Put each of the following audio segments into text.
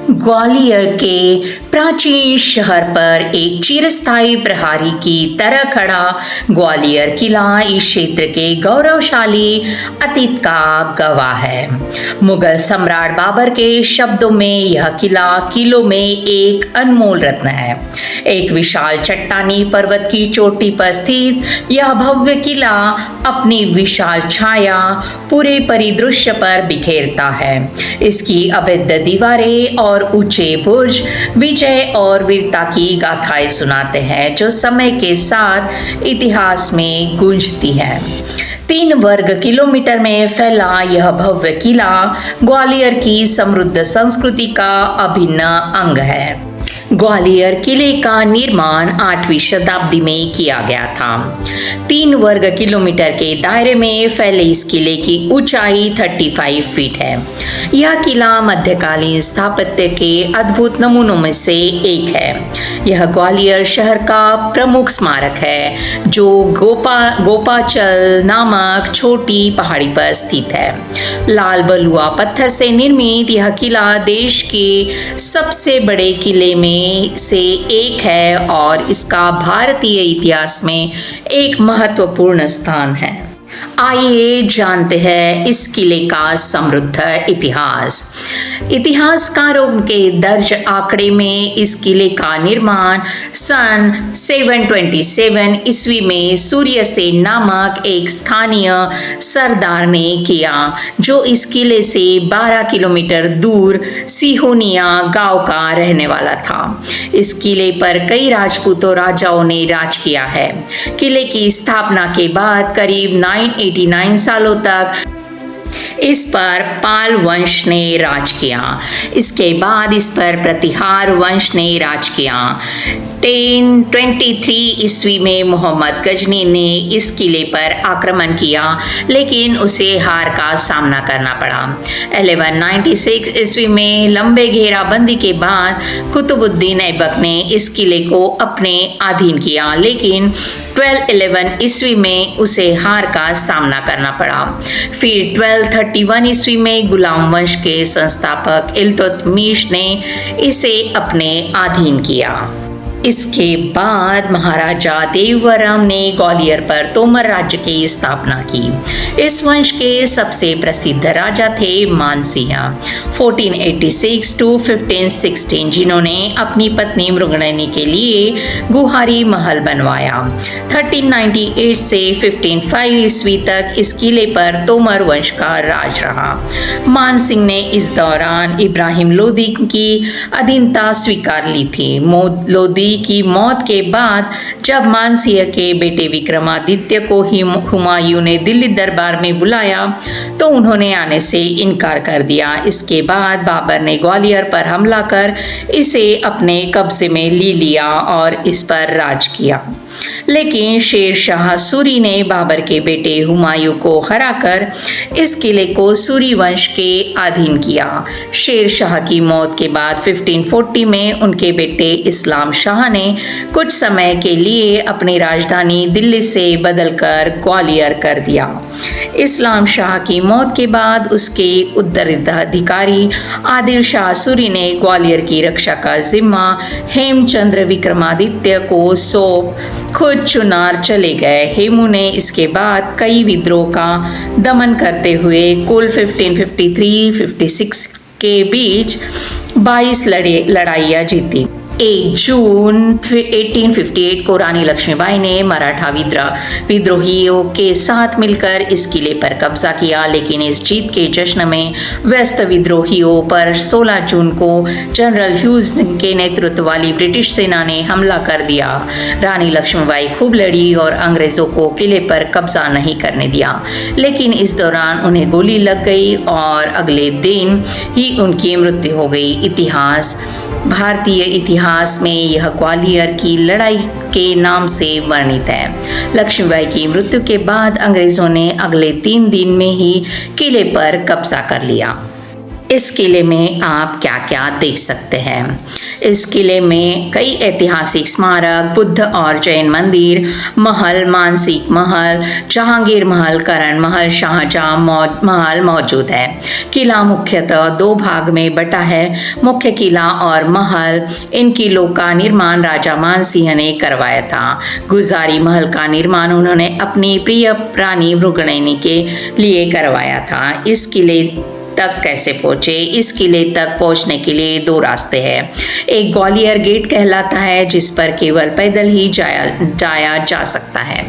ग्वालियर के प्राचीन शहर पर एक चिरस्थायी प्रहरी की तरह खड़ा ग्वालियर किला इस क्षेत्र के गौरवशाली अतीत का गवाह है। मुगल सम्राट बाबर के शब्दों में यह किला किलों में एक अनमोल रत्न है। एक विशाल चट्टानी पर्वत की चोटी पर स्थित यह भव्य किला अपनी विशाल छाया पूरे परिदृश्य पर बिखेरता है। इसकी अभेद्य दीवारें और ऊंचे बुर्ज विजय और वीरता की गाथाएं सुनाते हैं जो समय के साथ इतिहास में गूंजती है। 3 वर्ग किलोमीटर में फैला यह भव्य किला ग्वालियर की समृद्ध संस्कृति का अभिन्न अंग है। ग्वालियर किले का निर्माण 8वीं शताब्दी में किया गया था। 3 वर्ग किलोमीटर के दायरे में फैले इस किले की ऊंचाई 35 फीट है। यह किला मध्यकालीन स्थापत्य के अद्भुत नमूनों में से एक है। यह ग्वालियर शहर का प्रमुख स्मारक है जो गोपाचल नामक छोटी पहाड़ी पर स्थित है। लाल बलुआ पत्थर से निर्मित यह किला देश के सबसे बड़े किले में से एक है और इसका भारतीय इतिहास में एक महत्वपूर्ण स्थान है। आइए जानते हैं इस किले का समृद्ध इतिहास। इतिहासकारों के दर्ज आंकड़े में इस किले का निर्माण सन 727 ईस्वी में सूर्यसेन नामक एक स्थानीय सरदार ने किया जो इस किले से 12 किलोमीटर दूर सिहोनिया गांव का रहने वाला था। इस किले पर कई राजपूतों राजाओं ने राज किया है। किले की स्थापना के बाद करीब 989 सालों तक इस पर पाल वंश ने राज किया। इसके बाद इस पर प्रतिहार वंश ने राज किया। 1023 ईस्वी में मोहम्मद गजनी ने इस किले पर आक्रमण किया लेकिन उसे हार का सामना करना पड़ा। 1196 ईस्वी में लंबे घेराबंदी के बाद कुतुबुद्दीन ऐबक ने इस किले को अपने अधीन किया लेकिन 1211 ईस्वी में उसे हार का सामना करना पड़ा। फिर 1231 ईस्वी में गुलाम वंश के संस्थापक इल्तुतमिश ने इसे अपने अधीन किया। इसके बाद महाराजा देववरम ने ग्वालियर पर तोमर राज्य की स्थापना की। इस वंश के सबसे प्रसिद्ध राजा थे मानसिंह 1486 to 1516 जिन्होंने अपनी पत्नी मृगनयनी के लिए गुहारी महल बनवाया। 1398 से 1505 ईस्वी तक इस किले पर तोमर वंश का राज रहा। मानसिंह ने इस दौरान इब्राहिम लोदी की अधीनता स्वीकार ली थी। लोदी की मौत के बाद जब मानसिंह के बेटे विक्रमादित्य को हुमायूं ने दिल्ली दरबार में बुलाया तो उन्होंने आने से इनकार कर दिया। इसके बाद बाबर ने ग्वालियर पर हमला कर इसे अपने कब्जे में ले लिया और इस पर राज किया। लेकिन शेर शाह सूरी ने बाबर के बेटे हुमायूं को हराकर इस किले को सूरी वंश के अधीन किया। शेर शाह की मौत के बाद 1540 में उनके बेटे इस्लाम शाह ने कुछ समय के लिए अपनी राजधानी दिल्ली से बदलकर ग्वालियर कर दिया। इस्लाम शाह की मौत के बाद उसके उत्तराधिकारी आदिल शाह सूरी ने ग्वालियर की रक्षा का जिम्मा हेमचंद्र विक्रमादित्य को सौंप खुद चुनार चले गए। हेमू ने इसके बाद कई विद्रोह का दमन करते हुए कुल 1553-56 के बीच 22 लड़ाइयाँ जीती। 1 जून 1858 को रानी लक्ष्मीबाई ने मराठा विद्रोहियों के साथ मिलकर इस किले पर कब्जा किया लेकिन इस जीत के जश्न में व्यस्त विद्रोहियों पर 16 जून को जनरल ह्यूज के नेतृत्व वाली ब्रिटिश सेना ने हमला कर दिया। रानी लक्ष्मीबाई खूब लड़ी और अंग्रेजों को किले पर कब्जा नहीं करने दिया लेकिन इस दौरान उन्हें गोली लग गई और अगले दिन ही उनकी मृत्यु हो गई। भारतीय इतिहास में यह ग्वालियर की लड़ाई के नाम से वर्णित है। लक्ष्मीबाई की मृत्यु के बाद अंग्रेजों ने अगले 3 दिन में ही किले पर कब्जा कर लिया। इस किले में आप क्या क्या देख सकते हैं। इस किले में कई ऐतिहासिक स्मारक, बुद्ध और जैन मंदिर, महल, मानसिक महल, जहांगीर महल, करण महल, शाहजहां महल मौजूद है। किला मुख्यतः दो भाग में बटा है, मुख्य किला और महल। इन किलों का निर्माण राजा मानसिंह ने करवाया था। गुजारी महल का निर्माण उन्होंने अपनी प्रिय रानी मृगनयनी के लिए करवाया था। इस किले तक कैसे पहुँचे? इस किले तक पहुँचने के लिए दो रास्ते हैं। एक ग्वालियर गेट कहलाता है, जिस पर केवल पैदल ही जाया जा सकता है,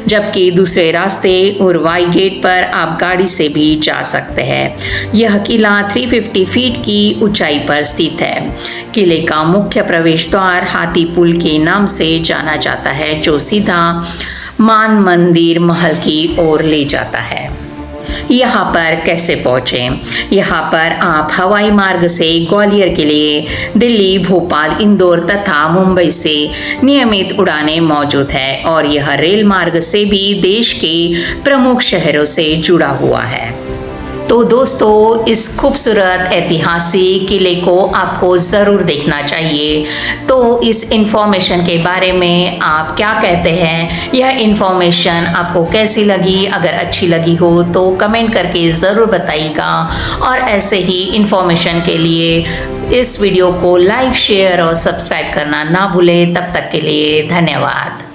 जबकि दूसरे रास्ते उरवाई गेट पर आप गाड़ी से भी जा सकते हैं। यह किला 350 फीट की ऊंचाई पर स्थित है। किले का मुख्य प्रवेश द्वार हाथी पुल के नाम से जाना जाता है, जो सीधा मान मंदिर महल की ओर ले जाता है। यहाँ पर कैसे पहुँचे? यहाँ पर आप हवाई मार्ग से ग्वालियर के लिए दिल्ली, भोपाल, इंदौर तथा मुंबई से नियमित उड़ानें मौजूद है और यह रेल मार्ग से भी देश के प्रमुख शहरों से जुड़ा हुआ है। तो दोस्तों, इस खूबसूरत ऐतिहासिक किले को आपको ज़रूर देखना चाहिए। तो इस इंफॉर्मेशन के बारे में आप क्या कहते हैं? यह इंफॉर्मेशन आपको कैसी लगी? अगर अच्छी लगी हो तो कमेंट करके ज़रूर बताइएगा और ऐसे ही इंफॉर्मेशन के लिए इस वीडियो को लाइक, शेयर और सब्सक्राइब करना ना भूलें। तब तक के लिए धन्यवाद।